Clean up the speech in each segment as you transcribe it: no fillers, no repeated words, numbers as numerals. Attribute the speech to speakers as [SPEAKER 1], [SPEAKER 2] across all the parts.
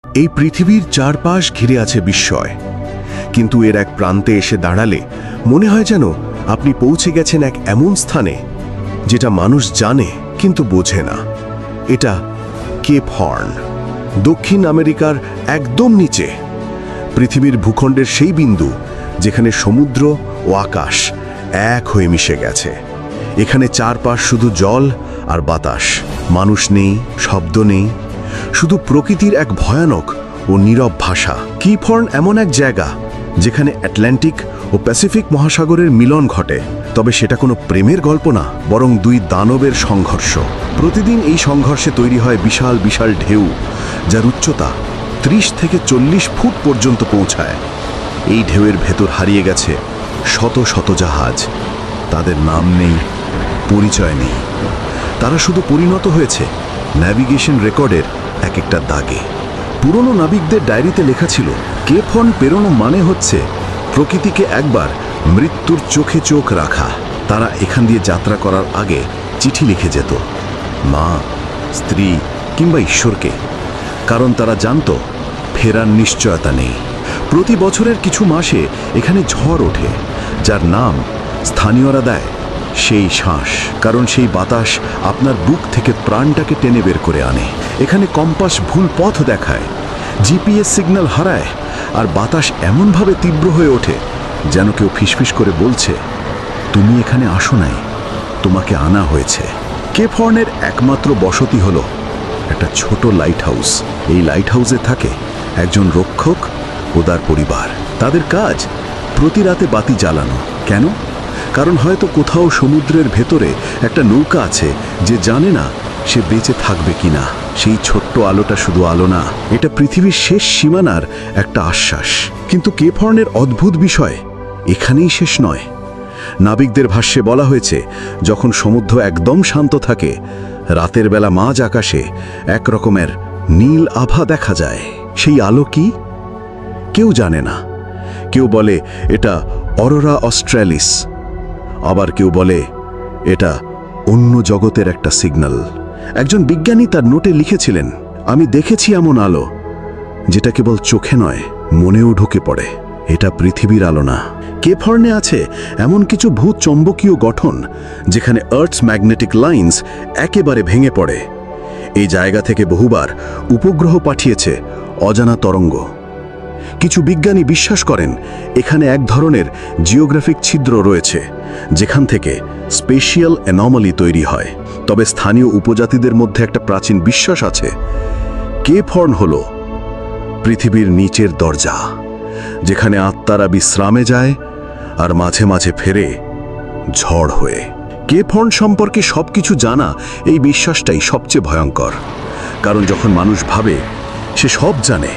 [SPEAKER 1] এই পৃথিবীর চারপাশ ঘিরে আছে বিস্ময়, কিন্তু এর এক প্রান্তে এসে দাঁড়ালে মনে হয় যেন আপনি পৌঁছে গেছেন এক এমন স্থানে যেটা মানুষ জানে কিন্তু বোঝে না। এটা কেপ হর্ন, দক্ষিণ আমেরিকার একদম নিচে, পৃথিবীর ভূখণ্ডের সেই বিন্দু যেখানে সমুদ্র ও আকাশ এক হয়ে মিশে গেছে। এখানে চারপাশ শুধু জল আর বাতাস, মানুষ নেই, শব্দ নেই, শুধু প্রকৃতির এক ভয়ানক ও নীরব ভাষা। কেপ হর্ন এমন এক জায়গা যেখানে আটলান্টিক ও প্যাসিফিক মহাসাগরের মিলন ঘটে, তবে সেটা কোনো প্রেমের গল্প না, বরং দুই দানবের সংঘর্ষ। প্রতিদিন এই সংঘর্ষে তৈরি হয় বিশাল বিশাল ঢেউ, যার উচ্চতা 30 থেকে 40 ফুট পর্যন্ত পৌঁছায়। এই ঢেউয়ের ভেতর হারিয়ে গেছে শত শত জাহাজ। তাদের নাম নেই, পরিচয় নেই, তারা শুধু পরিণত হয়েছে ন্যাভিগেশন রেকর্ডের এক একটা দাগে। পুরনো নাবিকদের ডায়েরিতে লেখা ছিল, কেপ হর্ন পেরোনো মানে হচ্ছে প্রকৃতিকে একবার মৃত্যুর চোখে চোখ রাখা। তারা এখান দিয়ে যাত্রা করার আগে চিঠি লিখে যেত, মা, স্ত্রী কিংবা ঈশ্বরকে, কারণ তারা জানত ফেরার নিশ্চয়তা নেই। প্রতি বছরের কিছু মাসে এখানে ঝড় ওঠে, যার নাম স্থানীয়রা দেয় সেই শ্বাস, কারণ সেই বাতাস আপনার বুক থেকে প্রাণটাকে টেনে বের করে আনে। এখানে কম্পাস ভুল পথ দেখায়, জিপিএস সিগন্যাল হারায়, আর বাতাস এমনভাবে তীব্র হয়ে ওঠে যেন কেউ ফিসফিস করে বলছে, তুমি এখানে আসো নাই, তোমাকে আনা হয়েছে। কেপ হর্নের একমাত্র বসতি হলো একটা ছোট লাইট হাউস। এই লাইট হাউসে থাকে একজন রক্ষক ও তার পরিবার। তাদের কাজ প্রতি রাতে বাতি জ্বালানো। কেন? কারণ হয়তো কোথাও সমুদ্রের ভেতরে একটা নৌকা আছে যে জানে না সে বেঁচে থাকবে কিনা। সেই ছোট্ট আলোটা শুধু আলো না, এটা পৃথিবীর শেষ সীমানার একটা আশ্বাস। কিন্তু কেপ হর্নের অদ্ভুত বিষয় এখানেই শেষ নয়। নাবিকদের ভাষ্যে বলা হয়েছে, যখন সমুদ্র একদম শান্ত থাকে, রাতের বেলা মাঝ আকাশে এক রকমের নীল আভা দেখা যায়। সেই আলো কি? কেউ জানে না। কেউ বলে এটা অরোরা অস্ট্রালিস, আবার কেউ বলে এটা অন্য জগতের একটা সিগন্যাল। একজন বিজ্ঞানী তার নোটে লিখেছিলেন, আমি দেখেছি এমন আলো যেটা কেবল চোখে নয়, মনেও ঢুকে পড়ে। এটা পৃথিবীর আলো না। কেপ হর্নে আছে এমন কিছু ভূ চৌম্বকীয় গঠন যেখানে আর্থস ম্যাগনেটিক লাইন্স একেবারে ভেঙে পড়ে। এই জায়গা থেকে বহুবার উপগ্রহ পাঠিয়েছে অজানা তরঙ্গ। কিছু বিজ্ঞানী বিশ্বাস করেন এখানে এক ধরনের জিওগ্রাফিক ছিদ্র রয়েছে যেখান থেকে স্পেশিয়াল অ্যানোমালি তৈরি হয়। তবে স্থানীয় উপজাতিদের মধ্যে একটা প্রাচীন বিশ্বাস আছে, কেপ হর্ন হল পৃথিবীর নিচের দরজা, যেখানে আত্মারা বিশ্রামে যায় আর মাঝে মাঝে ফেরে ঝড় হয়ে। কেপ হর্ন সম্পর্কে সবকিছু জানা, এই বিশ্বাসটাই সবচেয়ে ভয়ঙ্কর। কারণ যখন মানুষ ভাবে সে সব জানে,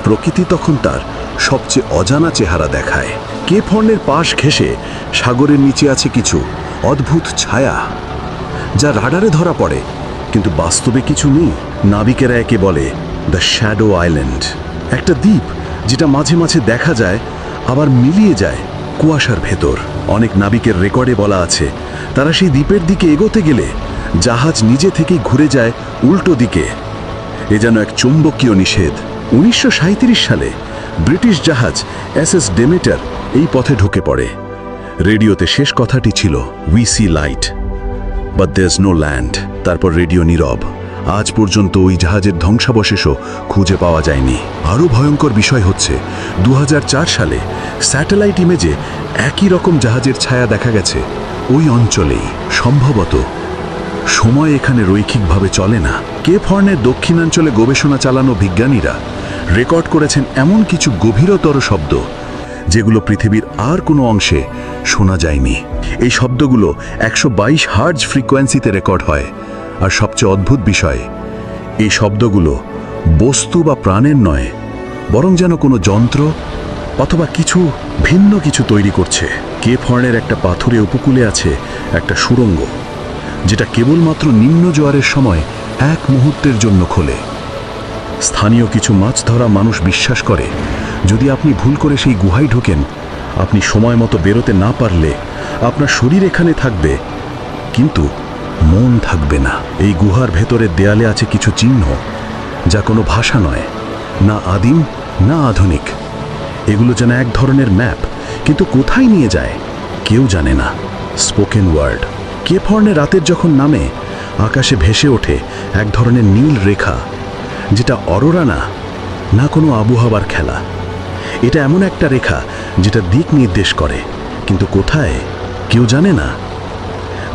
[SPEAKER 1] প্রকৃতি তখন তার সবচেয়ে অজানা চেহারা দেখায়। কেপ হর্নের পাশ ঘেঁষে সাগরের নিচে আছে কিছু অদ্ভুত ছায়া, যা রাডারে ধরা পড়ে কিন্তু বাস্তবে কিছু নেই। নাবিকেরা একে বলে দ্য শ্যাডো আইল্যান্ড, একটা দ্বীপ যেটা মাঝে মাঝে দেখা যায় আবার মিলিয়ে যায় কুয়াশার ভেতর। অনেক নাবিকের রেকর্ডে বলা আছে, তারা সেই দ্বীপের দিকে এগোতে গেলে জাহাজ নিজে থেকেই ঘুরে যায় উল্টো দিকে। এ যেন এক চৌম্বকীয় নিষেধ। 1937 সালে ব্রিটিশ জাহাজ এসএস ডেমেটার এই পথে ঢুকে পড়ে। রেডিওতে শেষ কথাটি ছিল, we see light but there is no land. তারপর রেডিও নীরব। আজ পর্যন্ত ওই জাহাজের ধ্বংসাবশেষও খুঁজে পাওয়া যায়নি। আরও ভয়ঙ্কর বিষয় হচ্ছে 2004 সালে স্যাটেলাইট ইমেজে একই রকম জাহাজের ছায়া দেখা গেছে ওই অঞ্চলেই। সম্ভবত সময় এখানে রৈখিকভাবে চলে না। কেপ হর্নের দক্ষিণাঞ্চলে গবেষণা চালানো বিজ্ঞানীরা রেকর্ড করেছেন এমন কিছু গভীরতর শব্দ যেগুলো পৃথিবীর আর কোনো অংশে শোনা যায়নি। এই শব্দগুলো 122 হার্জ ফ্রিকোয়েন্সিতে রেকর্ড হয়। আর সবচেয়ে অদ্ভুত বিষয়, এই শব্দগুলো বস্তু বা প্রাণের নয়, বরং যেন কোনো যন্ত্র অথবা কিছু ভিন্ন কিছু তৈরি করছে। কেপ হর্নের একটা পাথুরে উপকূলে আছে একটা সুড়ঙ্গ, যেটা কেবলমাত্র নিম্ন জোয়ারের সময় এক মুহূর্তের জন্য খোলে। স্থানীয় কিছু মাছ ধরা মানুষ বিশ্বাস করে, যদি আপনি ভুল করে সেই গুহায় ঢোকেন, আপনি সময় মতো বেরোতে না পারলে আপনার শরীর এখানে থাকবে কিন্তু মন থাকবে না। এই গুহার ভেতরের দেয়ালে আছে কিছু চিহ্ন, যা কোনো ভাষা নয়,
[SPEAKER 2] না আদিম না আধুনিক। এগুলো যেন এক ধরনের ম্যাপ, কিন্তু কোথায় নিয়ে যায় কেউ জানে না। Spoken word. কেপ হর্নে রাতের যখন নামে, আকাশে ভেসে ওঠে এক ধরনের নীল রেখা, যেটা অরোরা না কোনো আবহাওয়ার খেলা। এটা এমন একটা রেখা যেটা দিক নির্দেশ করে, কিন্তু কোথায় কেউ জানে না।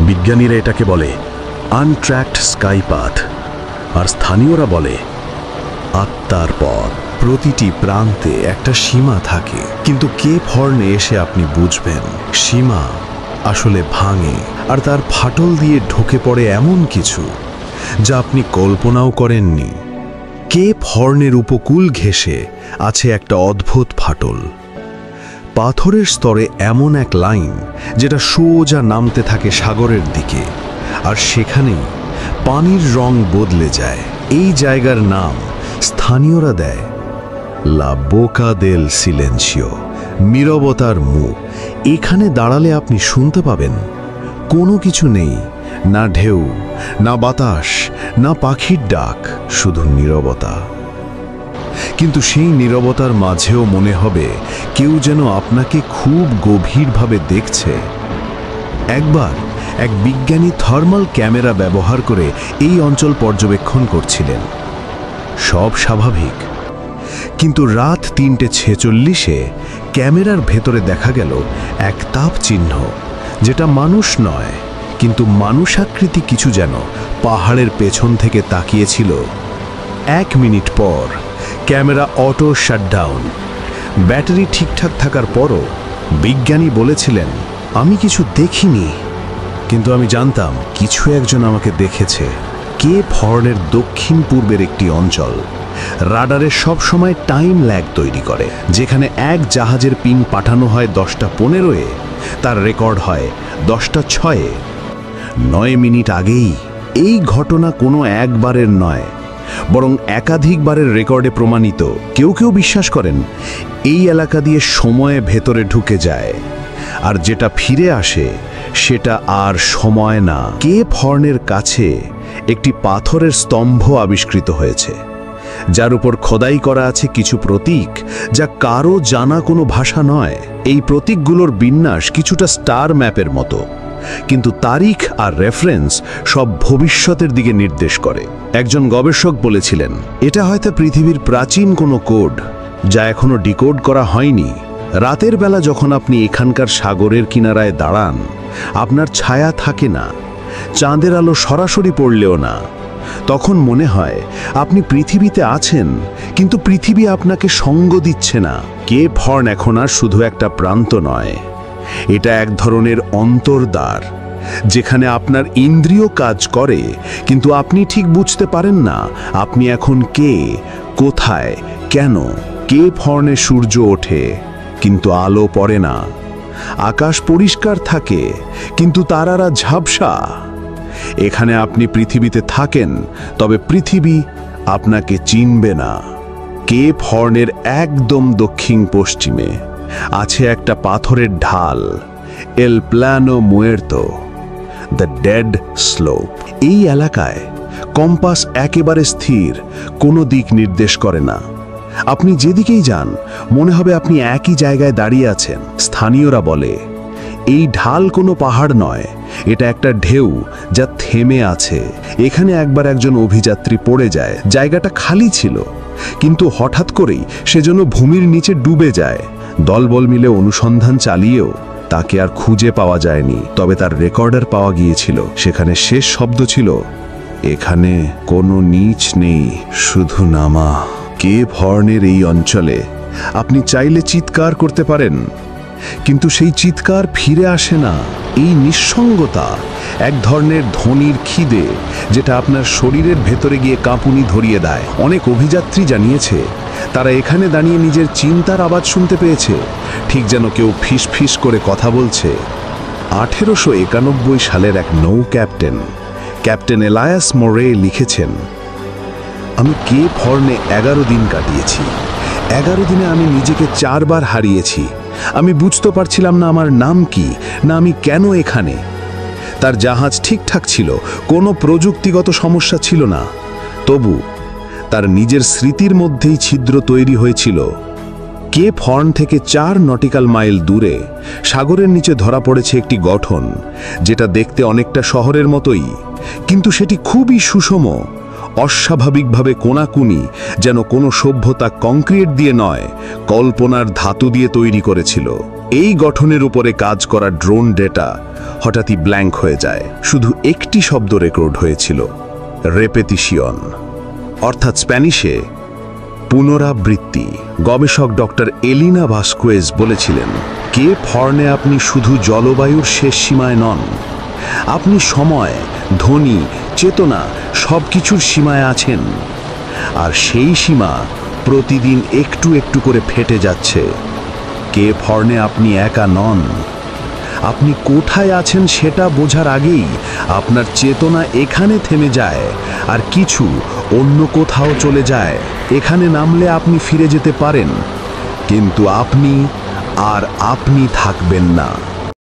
[SPEAKER 2] বিজ্ঞানীরা এটাকে বলে আনট্র্যাকড স্কাই পাথ, আর স্থানীয়রা বলে আত্মার পথ।
[SPEAKER 3] প্রতিটি প্রান্তে একটা সীমা থাকে, কিন্তু কেপ হর্নে এসে আপনি বুঝবেন সীমা আসলে ভাঙে, আর তার ফাটল দিয়ে ঢুকে পড়ে এমন কিছু যা আপনি কল্পনাও করেননি। কেপ হর্নের উপকূল ঘেঁষে আছে একটা অদ্ভুত ফাটল, পাথরের স্তরে এমন এক লাইন যেটা সোজা নামতে থাকে সাগরের দিকে, আর সেখানেই পানির রং বদলে যায়। এই জায়গার নাম স্থানীয়রা দেয় লা বোকা দেল সিলেন্সিও, নীরবতার মুখ। এখানে দাঁড়ালে আপনি শুনতে পাবেন কোনো কিছু নেই, না ঢেউ, না বাতাস, না পাখির ডাক, শুধু নীরবতা। কিন্তু সেই নীরবতার মাঝেও মনে হবে কেউ যেন আপনাকে খুব গভীরভাবে দেখছে। একবার এক বিজ্ঞানী থার্মাল ক্যামেরা ব্যবহার করে এই অঞ্চল পর্যবেক্ষণ করছিলেন। সব স্বাভাবিক, কিন্তু রাত 3:46-এ ক্যামেরার ভেতরে দেখা গেল এক তাপ চিহ্ন, যেটা মানুষ নয়, কিন্তু মানুষাকৃতি কিছু যেন পাহাড়ের পেছন থেকে তাকিয়েছিল। 1 মিনিট পর ক্যামেরা অটো শাটডাউন। ব্যাটারি ঠিকঠাক থাকার পরও বিজ্ঞানী বলেছিলেন, আমি কিছু দেখিনি, কিন্তু আমি জানতাম কিছু একজন আমাকে দেখেছে। কেপ হর্নের দক্ষিণ পূর্বের একটি অঞ্চল রাডারে সবসময় টাইম ল্যাগ তৈরি করে। যেখানে এক জাহাজের পিং পাঠানো হয় 10:15-এ, তার রেকর্ড হয় 10:06-এ। 9 মিনিট আগেই। এই ঘটনা কোনো একবারের নয়, বরং একাধিকবারের রেকর্ডে প্রমাণিত। কেউ কেউ বিশ্বাস করেন এই এলাকা দিয়ে সময়ে ভেতরে ঢুকে যায়, আর যেটা ফিরে আসে সেটা আর সময় না। কেপ হর্নের কাছে একটি পাথরের স্তম্ভ আবিষ্কৃত হয়েছে, যার উপর খোদাই করা আছে কিছু প্রতীক, যা কারো জানা কোনো ভাষা নয়। এই প্রতীকগুলোর বিন্যাস কিছুটা স্টার ম্যাপের মতো, কিন্তু তারিখ আর রেফারেন্স সব ভবিষ্যতের দিকে নির্দেশ করে। একজন গবেষক বলেছিলেন, এটা হয়তো পৃথিবীর প্রাচীন কোনো কোড, যা এখনো ডিকোড করা হয়নি। রাতের বেলা যখন আপনি এখানকার সাগরের কিনারায় দাঁড়ান, আপনার ছায়া থাকে না, চাঁদের আলো সরাসরি পড়লেও না। তখন মনে হয় আপনি পৃথিবীতে আছেন, কিন্তু পৃথিবী আপনাকে সঙ্গ দিচ্ছে না। কেপ হর্ন এখন আর শুধু একটা প্রান্ত নয়, এটা এক ধরনের অন্তর্দ্বার, যেখানে আপনার ইন্দ্রিয় কাজ করে, কিন্তু আপনি ঠিক বুঝতে পারেন না আপনি এখন কে, কোথায়, কেন। কেপ হর্নে সূর্য ওঠে, কিন্তু আলো পড়ে না। আকাশ পরিষ্কার থাকে, কিন্তু তারারা ঝাপসা। এখানে আপনি পৃথিবীতে থাকেন, তবে পৃথিবী আপনাকে চিনবে না। কেপ হর্নের একদম দক্ষিণ পশ্চিমে আছে একটা পাথরের ঢাল, এল প্ল্যানো মুয়ের্তো, দ্য ডেড স্লোপ। এই এলাকায় কম্পাস একেবারে স্থির, কোনো দিক নির্দেশ করে না। আপনি যেদিকেই যান মনে হবে আপনি একই জায়গায় দাঁড়িয়ে আছেন। স্থানীয়রা বলে এই ঢাল কোনো পাহাড় নয়, এটা একটা ঢেউ যা থেমে আছে। এখানে একবার একজন অভিযাত্রী পড়ে যায়। জায়গাটা খালি ছিল, কিন্তু হঠাৎ করেই সেজন্য ভূমির নিচে ডুবে যায়। দলবল মিলে অনুসন্ধান চালিয়েও তাকে আর খুঁজে পাওয়া যায়নি। তবে তার রেকর্ডার পাওয়া গিয়েছিল। সেখানে শেষ শব্দ ছিল, এখানে কোনো নিচ নেই, শুধু নামা। কেপ হর্নের এই অঞ্চলে আপনি চাইলে চিৎকার করতে পারেন, কিন্তু সেই চিৎকার ফিরে আসে না। এই নিঃসঙ্গতা এক ধরনের ধ্বনির খিদে, যেটা আপনার শরীরের ভেতরে গিয়ে কাঁপুনি ধরিয়ে দেয়। অনেক অভিযাত্রী জানিয়েছে তারা এখানে দাঁড়িয়ে নিজের চিন্তার আওয়াজ শুনতে পেয়েছে, ঠিক যেন কেউ ফিস ফিস করে কথা বলছে। 1891 সালের এক নৌ ক্যাপ্টেন এলায়াস মোরে লিখেছেন, আমি কেপ হর্নে 11 দিন কাটিয়েছি। 11 দিনে আমি নিজেকে 4 বার হারিয়েছি। আমি বুঝতে পারছিলাম না আমার নাম কি, না আমি কেন এখানে। তার জাহাজ ঠিকঠাক ছিল, কোনো প্রযুক্তিগত সমস্যা ছিল না। তবু তার নিজের স্মৃতির মধ্যেই ছিদ্র তৈরি হয়েছিল। কেপ হর্ন থেকে 4 নটিক্যাল মাইল দূরে সাগরের নিচে ধরা পড়েছে একটি গঠন, যেটা দেখতে অনেকটা শহরের মতোই, কিন্তু সেটি খুবই সুষম, অস্বাভাবিকভাবে কোনাকুনি, যেন কোনো সভ্যতা কংক্রিট দিয়ে নয়, কল্পনার ধাতু দিয়ে তৈরি করেছিল। এই গঠনের উপরে কাজ করা ড্রোন ডেটা হঠাৎই ব্ল্যাঙ্ক হয়ে যায়। শুধু একটি শব্দ রেকর্ড হয়েছিল, রেপেটিশন, অর্থাৎ স্প্যানিশে পুনরাবৃত্তি। গবেষক ডক্টর এলিনা ভাস্কুয়েজ বলেছিলেন, কেপ হর্নে আপনি শুধু জলবায়ুর শেষ সীমায় নন, আপনি সময়, ধ্বনি, চেতনা সবকিছুর সীমায় আছেন। আর সেই সীমা প্রতিদিন একটু একটু করে ফেটে যাচ্ছে। কেপ হর্নে আপনি একা নন। আপনি কোথায় আছেন সেটা বোঝার আগেই আপনার চেতনা এখানে থেমে যায় আর কিছু অন্য কোথাও চলে যায়। এখানে নামলে আপনি ফিরে যেতে পারেন, কিন্তু আপনি থাকবেন না।